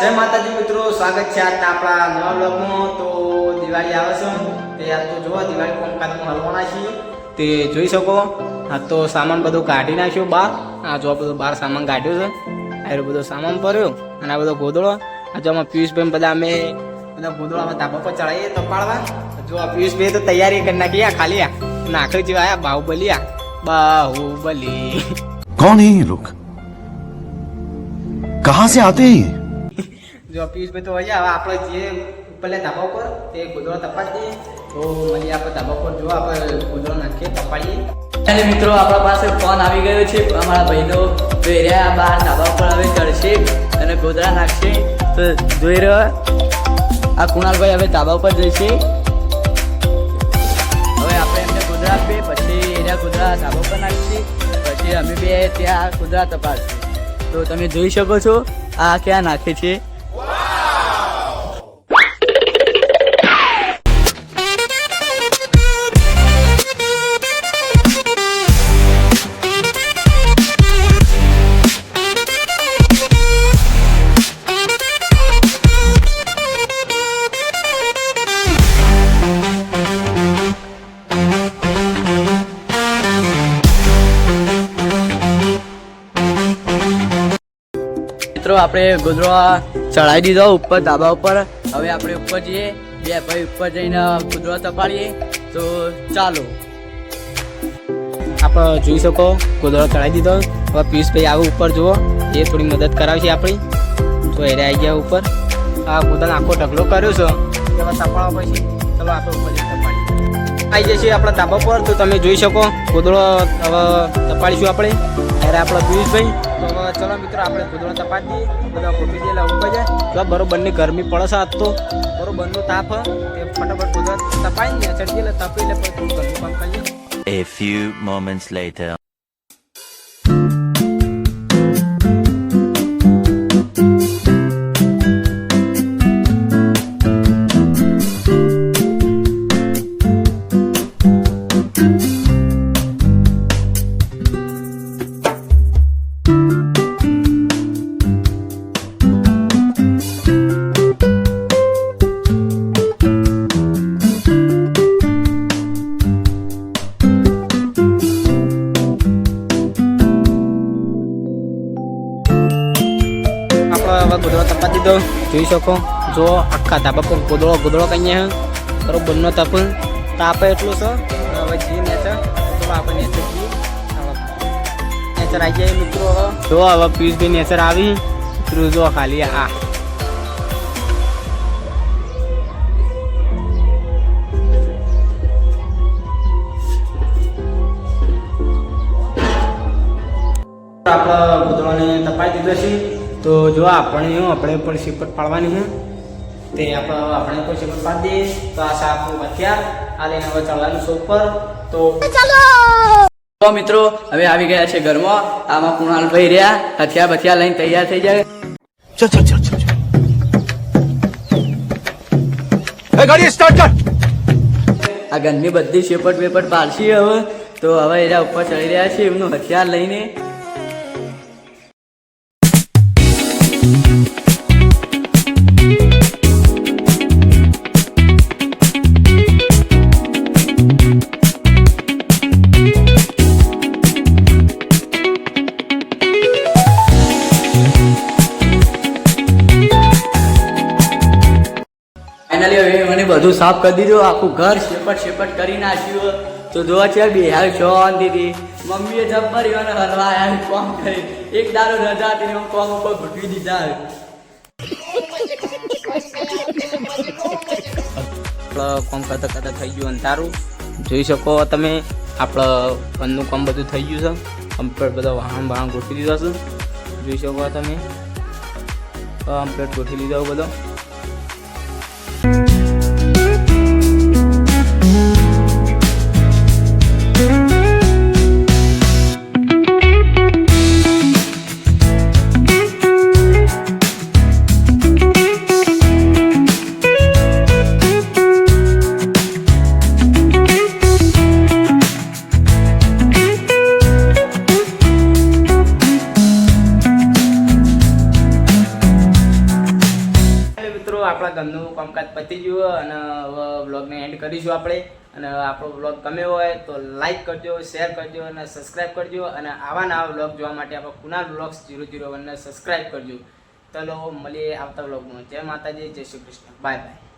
જય માતાજી મિત્રો, સ્વાગત છે આજના આપણા નવા બ્લોગમાં। તો દિવાળી આવે છે તે આ તો જો દિવાળી કોમકાતમાં હલવાના છીએ તે જોઈ શકો। આ તો સામાન બધું કાઢી નાખ્યો બહાર। આ જો બધું બહાર સામાન કાઢ્યો છે, આ બધો સામાન ભર્યો અને આ બધો ગોદડો। આ જો આમાં પિયુષભાઈ બધા અમે બધા ગોદડામાં ધાબા પર ચડાવીએ તપાડવા। જો આ પિયુષભાઈ તો તૈયારી કરી નાખી, ખાલી નાખરી જેવા આયા બાહુબલી। बाहुबली कौन है ये लोग, कहां से आते हैं? जो पीयूष भाई तो वही આપણે જે ઉપરલે ધાબા ઉપર તે ગોદડો તપાડી દઈએ તો મળીએ આપણે ધાબા ઉપર। જો આપણે ગોદડો નાખીએ તપાડીએ। અને મિત્રો આપણા પાસે ફોન આવી ગયો છે અમારા ભાઈનો, તો એરિયા બહાર ધાબા ઉપર હવે ચડશે અને ગોદડા નાખશે। તો જોઈ રહ્યો આ કુણાલભાઈ હવે ધાબા ઉપર જશે। હવે આપણે એમને ગોદડા આપીએ, પછી એરિયા ગોદડા ધાબા ઉપર નાખશે, પછી અમે બે ત્યાં ગોદડા તપાડશે। તો તમે જોઈ શકો છો આ ક્યાં નાખે છે। મિત્રો આપણે ગોદડો ચડાવી દીધો ઉપર ધાબા ઉપર। હવે આપણે ઉપર જઈએ, બે ભાઈ ઉપર જઈને ગોદડો તપાડીએ। તો ચાલો, આપણે જોઈ શકો ગોદડો ચડાવી દીધો। હવે પિયુષભાઈ આવે ઉપર, જુઓ એ થોડી મદદ કરાવશે આપણી। તો એને આવી ગયા ઉપર, આ ગોદડાનો આખો ઢગલો કર્યો છે, એમાં તપાડવા પછી ચલો આપણે ઉપર જઈને તપાડીએ। આવી જશે આપણા ધાબા પર, તો તમે જોઈ શકો ગોદડો હવે તપાડીશું આપણે। ત્યારે આપણા પિયુષભાઈ તો હવે ચલો મિત્રો આપણે ગોદડો તપાડી દઈએ, બધા ગોઠવી દઈએ ઉપર જાય। તો બરોબરની ગરમી પડે છે આજ, તો બરોબરનો તાપ તે ફટાફટ ગોદડો તપાડીને ચડી એટલે તપી એટલે પછી થોડું ગરમી કામ કરીએ। A few moments later. ગોદડો તપાડી દીધો, જોઈ શકો જો આખા ધાબા પર ગોદડો કઈ બરોબરનો તાપે એટલું છે। હવે જઈએ નેચર, ચલો આપણે નેચર જઈએ, નેચર આવી જાય મિત્રો। હવે જો હવે પિયુષભાઈ નેચર આવી મિત્રો, જો ખાલી આ આપણે ગોદડોને તપાડી દીધો છે। તો જો આપણે પણ શીપટ પાડવાની છે, તે આપણે કોઈ શીપટ પાડી દઈએ। તો આ આપણું હથિયાર આ લઈને હવે ચડવાનું છે ઉપર। તો મિત્રો હવે આવી ગયા છે ઘરમાં। આમાં કુણાલભાઈ રહ્યા હથિયાર બથિયાર લઈને તૈયાર થઈ જાય। गाड़ी स्टार्ट कर। આ ઘરની બધી શેપટ વેપટ પાડશી હવે। તો હવે એના ઉપર ચડી રહ્યા છે એમનું હથિયાર લઈને। ફાઇનલી હવે મને બધું સાફ કરી દીધું, આખું ઘર શેપટ કરી નાખ્યું। તો જોવા છે બિહાર શાંતિથી મમ્મીએ જબ્બર અને હલવાયા કોમ કરી, એક દારો રજા હતી કોમ ઉપર ઘૂંટવી દીધા। કોમ કરતા થઈ ગયું અંધારું, જોઈ શકો તમે આપણે ફોનનું કામ બધું થઈ ગયું છે કમ્પ્લીટ। બધા વાહન ગોઠવી દીધા છે, જોઈ શકો તમે કમ્પ્લીટ ગોઠવી લીધો બધો। આપણા ઘરનું કામકાજ પતી ગયું અને હવે વ્લોગને એન્ડ કરીશું આપણે. અને આપણો વ્લોગ ગમ્યો હોય તો લાઈક કરજો, શેર કરજો અને સબસ્ક્રાઈબ કરજો. અને આવા નવા વ્લોગ જોવા માટે આપણો કુનાલ વ્લોગ્સ 001 ને સબસ્ક્રાઈબ કરજો. ચલો મળીએ આવતા વ્લોગમાં. જય માતાજી, જય શ્રી કૃષ્ણ, બાય બાય.